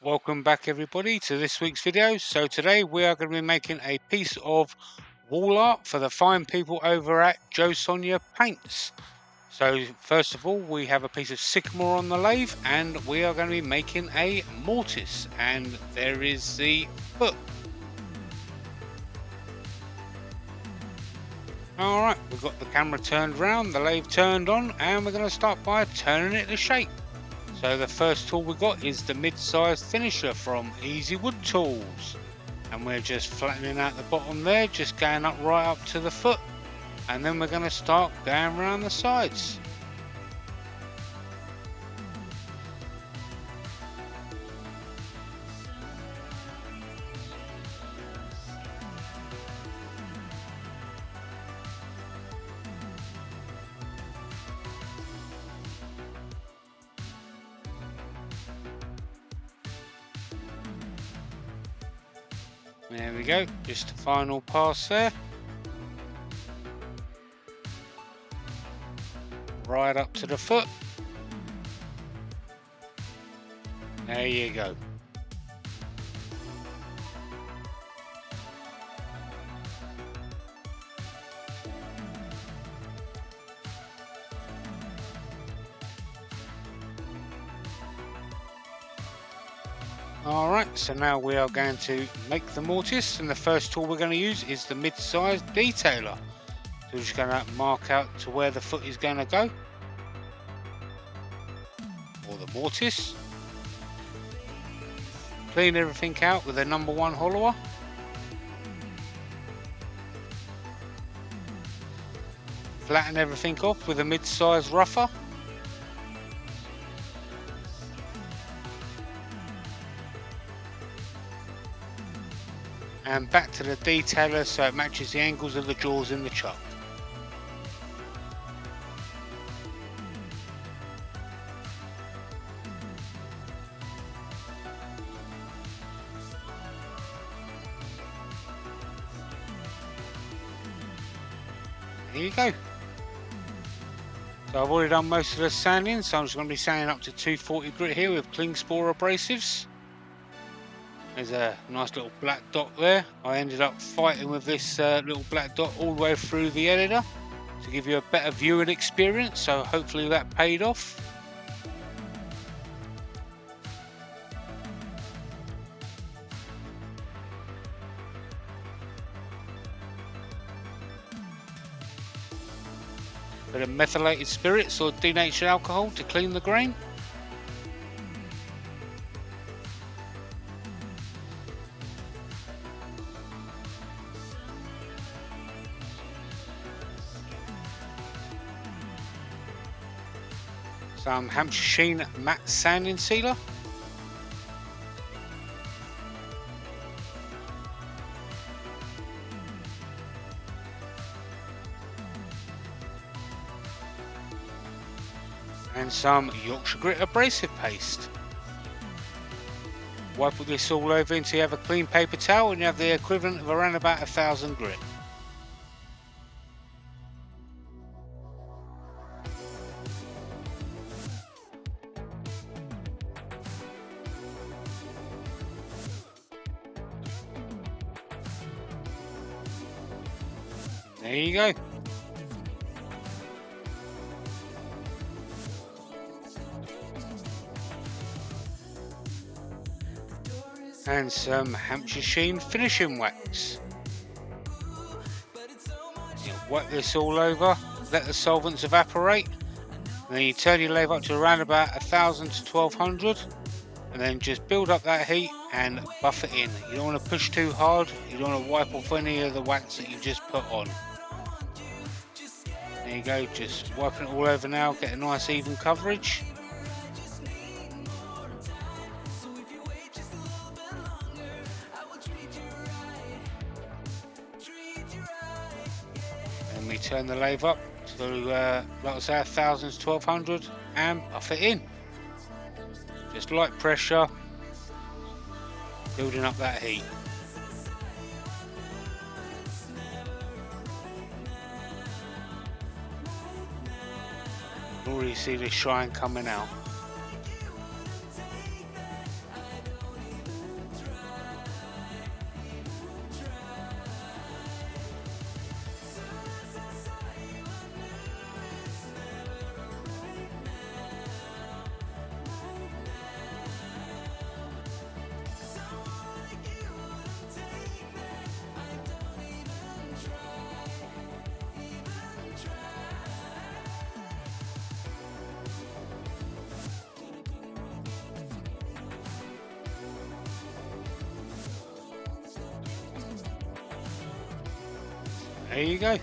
Welcome back everybody to this week's video. So today we are going to be making a piece of wall art for the fine people over at Jo Sonja Paints. So first of all we have a piece of Sycamore on the lathe and we are going to be making a mortise, and there is the foot. Alright, we've got the camera turned round, the lathe turned on, and we're going to start by turning it to shape. So the first tool we got is the mid-sized finisher from Easy Wood Tools, and we're just flattening out the bottom there, just going up right up to the foot, and then we're going to start going around the sides. There we go, just a final pass there. Right up to the foot. There you go. Alright, so now we are going to make the mortise, and the first tool we're going to use is the mid-sized detailer. So we're just going to mark out to where the foot is going to go, or the mortise. Clean everything out with a number 1 hollower. Flatten everything off with a mid-sized rougher. And back to the detailer so it matches the angles of the jaws in the chuck. There you go. So I've already done most of the sanding, so I'm just going to be sanding up to 240 grit here with cling spore abrasives. There's a nice little black dot there. I ended up fighting with this little black dot all the way through the editor to give you a better viewing experience, so hopefully that paid off. Bit of methylated spirits or denatured alcohol to clean the grain. Some Hampshire Sheen matte sanding sealer. And some Yorkshire Grit abrasive paste. Wipe this all over until you have a clean paper towel and you have the equivalent of around about 1000 grit. There you go. And some Hampshire Sheen finishing wax. You wipe this all over, let the solvents evaporate, and then you turn your lathe up to around about 1000 to 1200, and then just build up that heat and buff it in. You don't want to push too hard, you don't want to wipe off any of the wax that you've just put on. There you go, just wiping it all over now, get a nice even coverage. And we turn the lathe up to, like I say, 1000 to 1200 and buff it in. Just light pressure, building up that heat. You can already see the shine coming out. There you go.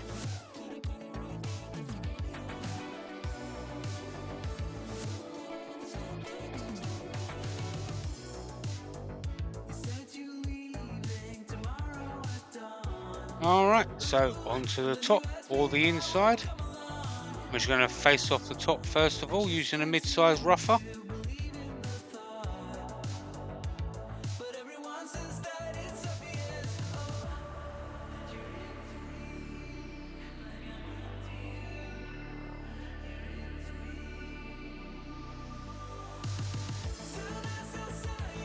Alright, so onto the top or the inside. I'm just going to face off the top first of all using a mid-size rougher.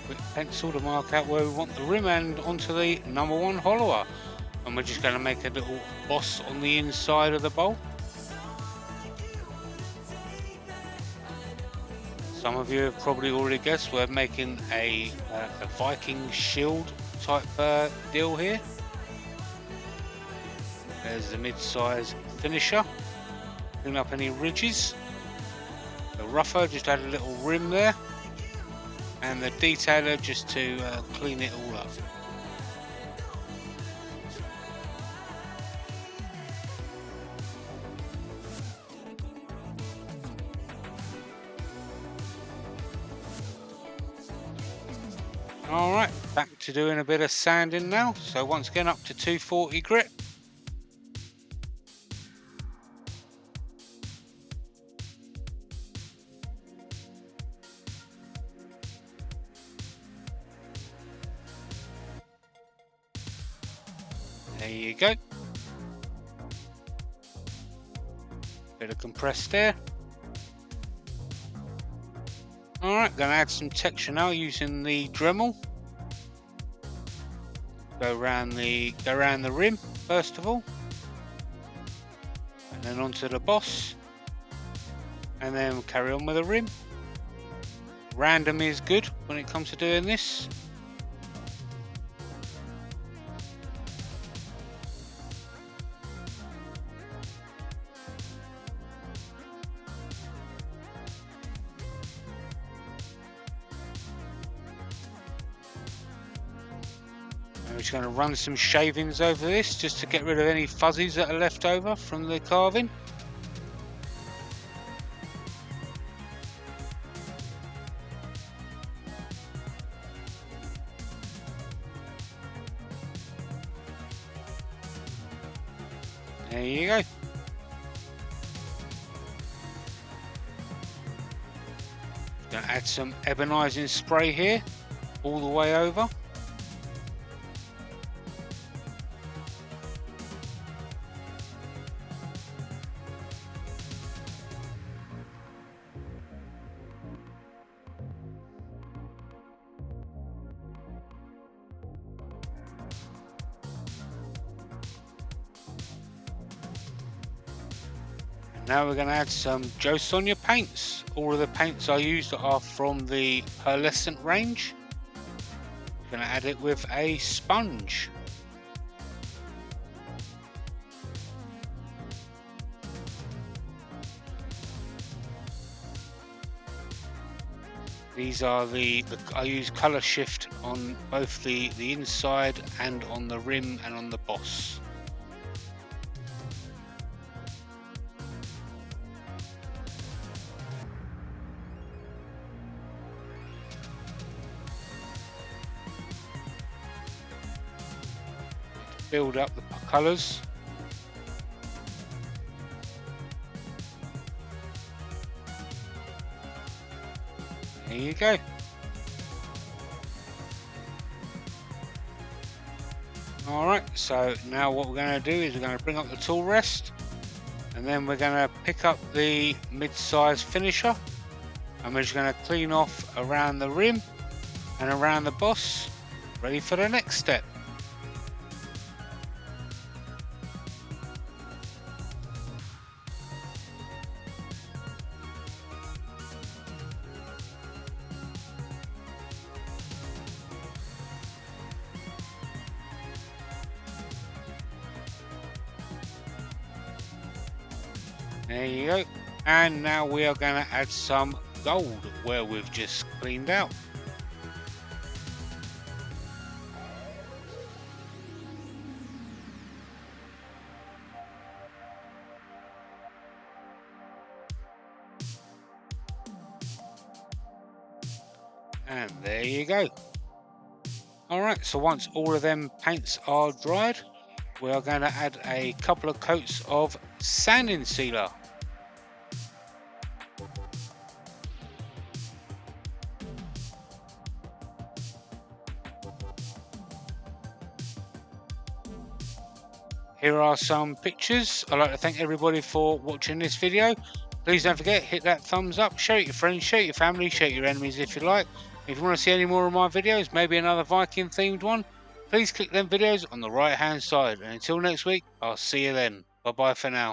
Quick pencil to mark out where we want the rim and onto the number 1 hollower. And we're just going to make a little boss on the inside of the bowl. Some of you have probably already guessed we're making a Viking shield type deal here. There's the mid-size finisher. Clean up any ridges. The rougher, just add a little rim there. And the detailer just to clean it all up. Alright, back to doing a bit of sanding now. So once again up to 240 grit. There you go. Bit of compressed air. Alright, gonna add some texture now using the Dremel. Go around the rim first of all. And then onto the boss. And then we'll carry on with the rim. Random is good when it comes to doing this. I'm just going to run some shavings over this just to get rid of any fuzzies that are left over from the carving. There you go. Going to add some ebonising spray here all the way over. Now we're going to add some Jo Sonja paints. All of the paints I used are from the Pearlescent range. Going to add it with a sponge. These are I use colour shift on both the inside and on the rim and on the boss. Build up the colours. There you go. Alright, so now what we're going to do is we're going to bring up the tool rest and then we're going to pick up the mid-size finisher and we're just going to clean off around the rim and around the boss, ready for the next step. There you go. And now we are going to add some gold where we've just cleaned out. there you go. Alright, so once all of them paints are dried, we are going to add a couple of coats of sanding sealer. Here are some pictures. I'd like to thank everybody for watching this video. Please don't forget, hit that thumbs up, share it with your friends, share it with your family, share it with your enemies if you like. If you want to see any more of my videos, maybe another Viking themed one, please click them videos on the right hand side. And until next week, I'll see you then. Bye bye for now.